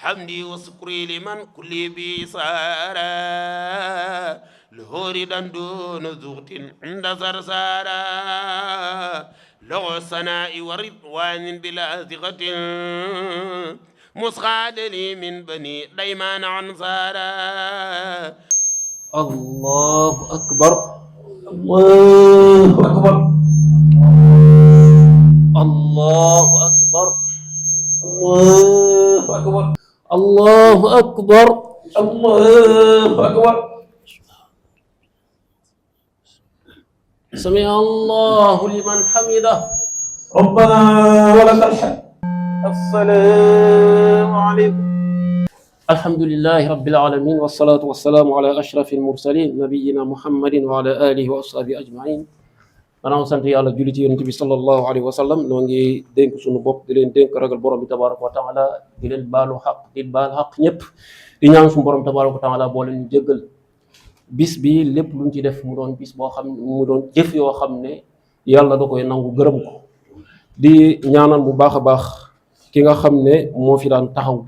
حمدي وشكري لمن كل بي سارا لهوردا دون زغت عند زرزارا له الثناء ورضوان بلا ثقة مسخاد لي من بني ديمان عنصارا. الله أكبر الله أكبر الله أكبر الله أكبر الله أكبر الله أكبر. سمع الله لمن حمده ربنا ولك الحمد. السلام عليكم. الحمد لله رب العالمين والصلاة والسلام على أشرف المرسلين نبينا محمد وعلى آله وأصحابه أجمعين. maanaam sant yàlla julli ci yonent bi sallallahu alayhi wa sallam noo ngi dénk suñu bopp di leen dénk ragal borom bi tabaraka wa taala di leen baalu xaq di baal xaq ñëpp di ñaan suñu borom tabaraka wa taala boo leen ñu jéggal bis bi lépp luñ ci def mu doon bis boo xam mu doon jëf yoo xam ne yàlla da koy nangu gërëm ko. di ñaanal bu baax a baax ki nga xam ne moo fi daan taxaw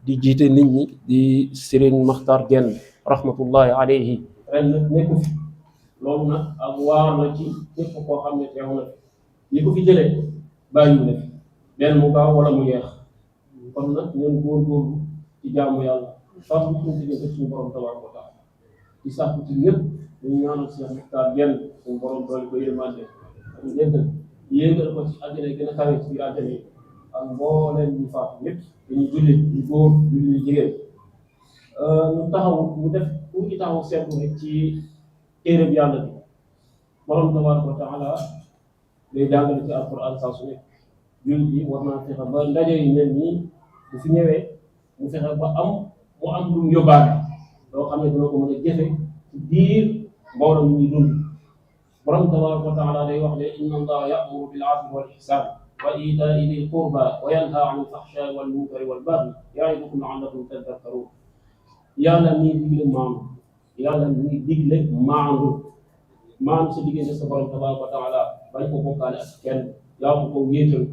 di jiite nit ñi di Serigne Makhtar Diène rahmatullahi alayhi ren nag nekku fi loolu nag ak waar la ci képp koo xam ne teew na fi ñi ko fi jëlee bàyyiwu na fi benn mu gaaw wala mu yeex kon nag ñun góorgóorlu ci jaamu yàlla sax bu suñu diggante suñu borom tabaaraka wa taala ci sax ci ñëpp dañu ñaanal Cheikh Makhtar Diène suñu borom doole ko yërmande ak njëggal yéegal ko ci àddina gën a kawe ci biir àddina yi ak mbooleen ñu faatu ñëpp dañuy jullit ñu góor ñu jigéen ñu taxaw mu def pour ñu taxaw seetlu rek ci téere bi yàlla bi borom tabaaraka wa taala day jàngale ci alquran saa su nekk jullit yi war naa fexe ba ndaje yu mel nii bu fi ñëwee mu fexe ba mu am lu mu yóbbaale loo xam ne dina ko mën a jëfe ci biir mbooloo mi ñuy dund. borom tabaaraka wa taala day wax ne inna allaha ya'muru bil 'adli wal ihsan wa ita'i dhil qurba wa yanha 'anil fahsha'i wal munkari wal baghi ya'idukum la'allakum tadhakkarun. yàlla mi digle maandu yàlla mi digle maandu sa diggante sa borom tabaaraka wa taala bañ ko bokkaale ak kenn yaa ko wéetal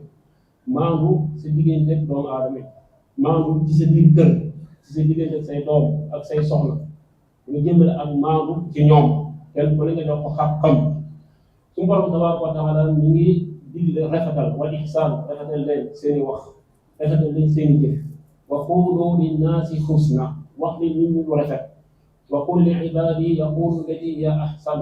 maandu sa diggante ak doomu aadama maandu ci sa biir kër ci sa diggante ak say doom ak say soxna nga jëmale ak maandu ci ñoom kenn ku ne nga jox ko xam-xam. suñu borom tabaaraka wa taala mi ngi digle rafetal wal ihsaan rafetal leen seeni wax rafetal leen seeni jëf wa quulu linnaasi husna wax leen nit ñi lu rafet wa qul li ibaadi yaqulu llati hiya ahsan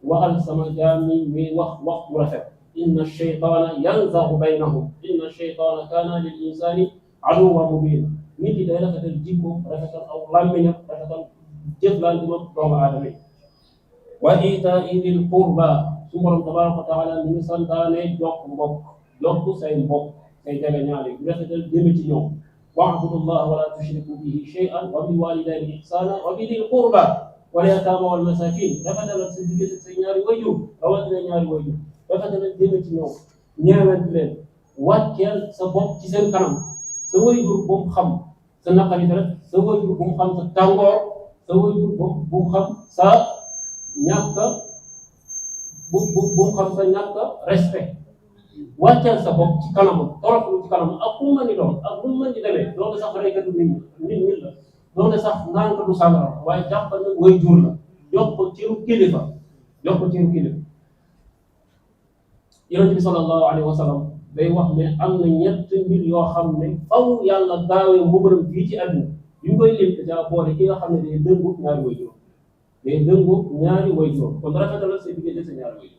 waxal sama jaam ñi muy wax bu rafet inna shaytaana yanzagu baynahum inna shaytaana kaana lil insaani aduwwan mubiina. nit yi day rafetal jikko rafetal aw làmmiñam rafetal jëflante ma doomu aadama yi. wa itaa'i dil qurba su borom tabaaraka wa taala mi ngi santaane jokk mbokk jokk say mbokk say jegeñaale rafetal jëme ci ñoom. wa'budu llaha wa la tushriku bihi shay'an wa bil walidayni ihsana wa bi dil qurba wal yatama wal masakin rafetal sa diggante say ñaari wayjur rawatina ñaari wayjur rafetal jëme ci ñoom ñeewante leen wàcceel sa bopp ci seen kanam sa wayjur bu mu xam sa naqari rek sa wayjur bu mu xam sa tàngoor sa wayjur bu mu xam sa ñàkk bu mu xam sa ñàkk respect wàcceel sa bopp ci kanamam toroxlu ci kanamam ak ku mu mën di doon ak lu mu mën di demee loolu sax reykatu nit la loolu sax naanka du sàngara waaye jàpp na way jur la jox ko ciru kilifa yonent bi sallallahu alayhi wa sallam day wax ne am na ñett mbir yoo xam ne faw yàlla gaawee mbugalam fii ci àdduna bi ñu koy lim daa boole ki nga xam ne day dëngu ñaari way jur kon rafetal sa diggante sa ñaari way jur.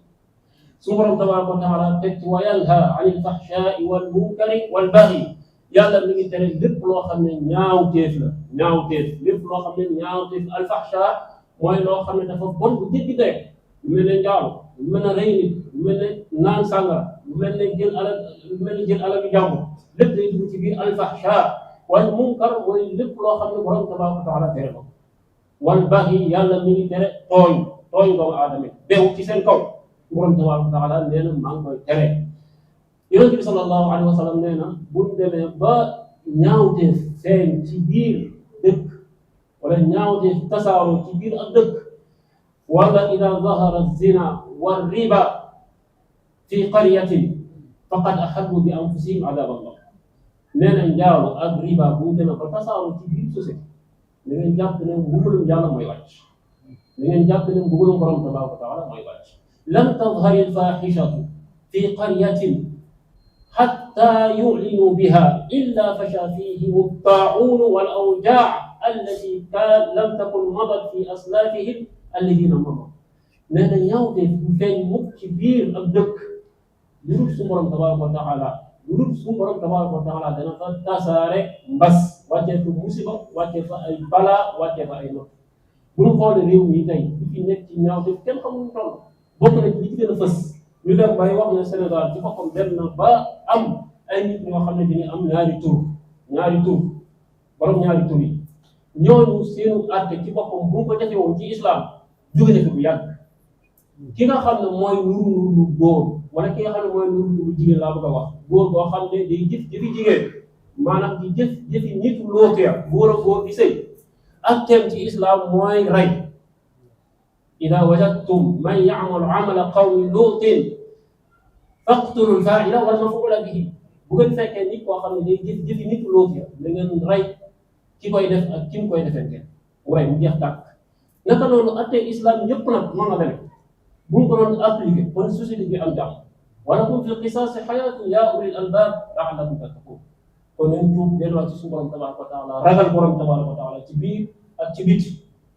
suñu borom tabaaraka wa taala teg ci wa yanha 'anil fahshaa'i wal munkari wal baghi yàlla mi ngi tere lépp loo xam ne ñaawteef lépp loo xam ne ñaawteef al fahshaa mooy loo xam ne dafa bon bu jéggi dayoo lu mel ne njaalo lu mel ne rey nit lu mel ne naan sàngara lu mel ne jël alal yu jàmbur lépp day dugg ci biir al fahshaa wal munkar mooy lépp loo xam ne borom tabaaraka wa taala tere ko wal baghi yàlla mi ngi tere tooñ doomu aadama beew ci seen kaw. borom tabaaraka wa taala nee na maa ngi koy tere. yonent bi sallallahu alayhi wa sallam nee na buñ demee ba ñaawteef feeñ ci biir dëkk wala ñaawteef tasaaroo ci biir ak dëkk wala ida zahara zina wa riba fi qaryatin faqad ahabbu bi anfusihim adab Allah nee na njaalu ak riba bu mu demee ba tasaaroo ci biir société da ngeen jàpp ne mbugalum yàlla mooy wàcc da ngeen jàpp ne mbugalum borom tabaaraka wa taala mooy wàcc lam tadhari alfaaxishatu fi qaryatin xatta yu'linu biha illa fasha fihim at-taa'un wal awjaa' allati lam takun madat fi aslafihim alladina madaw nee na ñaawte du feeñ mukk ci biir ak dëkk lu dul suñu borom tabaaraka wa taala lu dul suñu borom tabaaraka wa taala dana fa tasaare mbas wàccee fa musiba wàccee fa ay balaa wàccee fa ay not bu ñu xoolee réew mi tey li fi nekk ci ñaawte kenn xamul toll bokk na ci li ci gën a fës ñu dem bay wax ne Sénégal ci boppam dem na ba am ay nit ñoo xam ne dañuy am ñaari tur borom ñaari tur yi ñooñu seenu àtte ci boppam bu ñu ko defee woon ci islam jóge na fi bu yàgg ki nga xam ne mooy nuru góor wala ki nga xam ne mooy nuru jigéen laa bëgg a wax góor boo xam ne day jëf jëfi jigéen maanaam di jëfi nit looteer góor a góor di sëy ak teem ci islam mooy rey ida wajadtum man ya'malu amala qawmi luutin faqtulu al-faa'ila wal maf'uula bihi bu ngeen fekkee nit koo xam ne day jëfi nit looteer da ngeen rey ki koy def ak ki mu koy defee mu rey mu jeex tàkk naka noonu atte islam yëpp nag mën na demee bu ñu ko doon appliqué kon société bi am jàmm walakum fil qisaasi hayaatun yaa ulil albaab la'allakum tattaquun kon nañ tuub delluwaat ci suñu borom tabaaraka wa taala ragal borom tabaaraka wa taala ci biir ak ci biti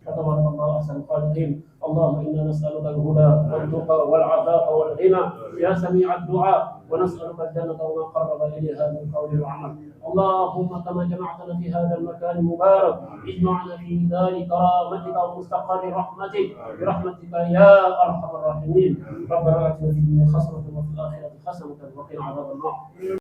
fa tabaaraka Allahu ahsanul xaaliqiin allahumma inna nas'aluka al-hudaa wat-tuqaa wal-'afaafa wal-ghinaa yaa samii'a ad-du'aa wa nas'aluka al-jannata wa maa qarraba ilayhaa min qawlin wa 'amal اللهم كما جمعتنا في هذا المكان المبارك اجمعنا في دار كرامتك ومستقر رحمتك برحمتك يا ارحم الراحمين ربنا اتنا في الدنيا حسنه وفي الاخره حسنه وقنا عذاب النار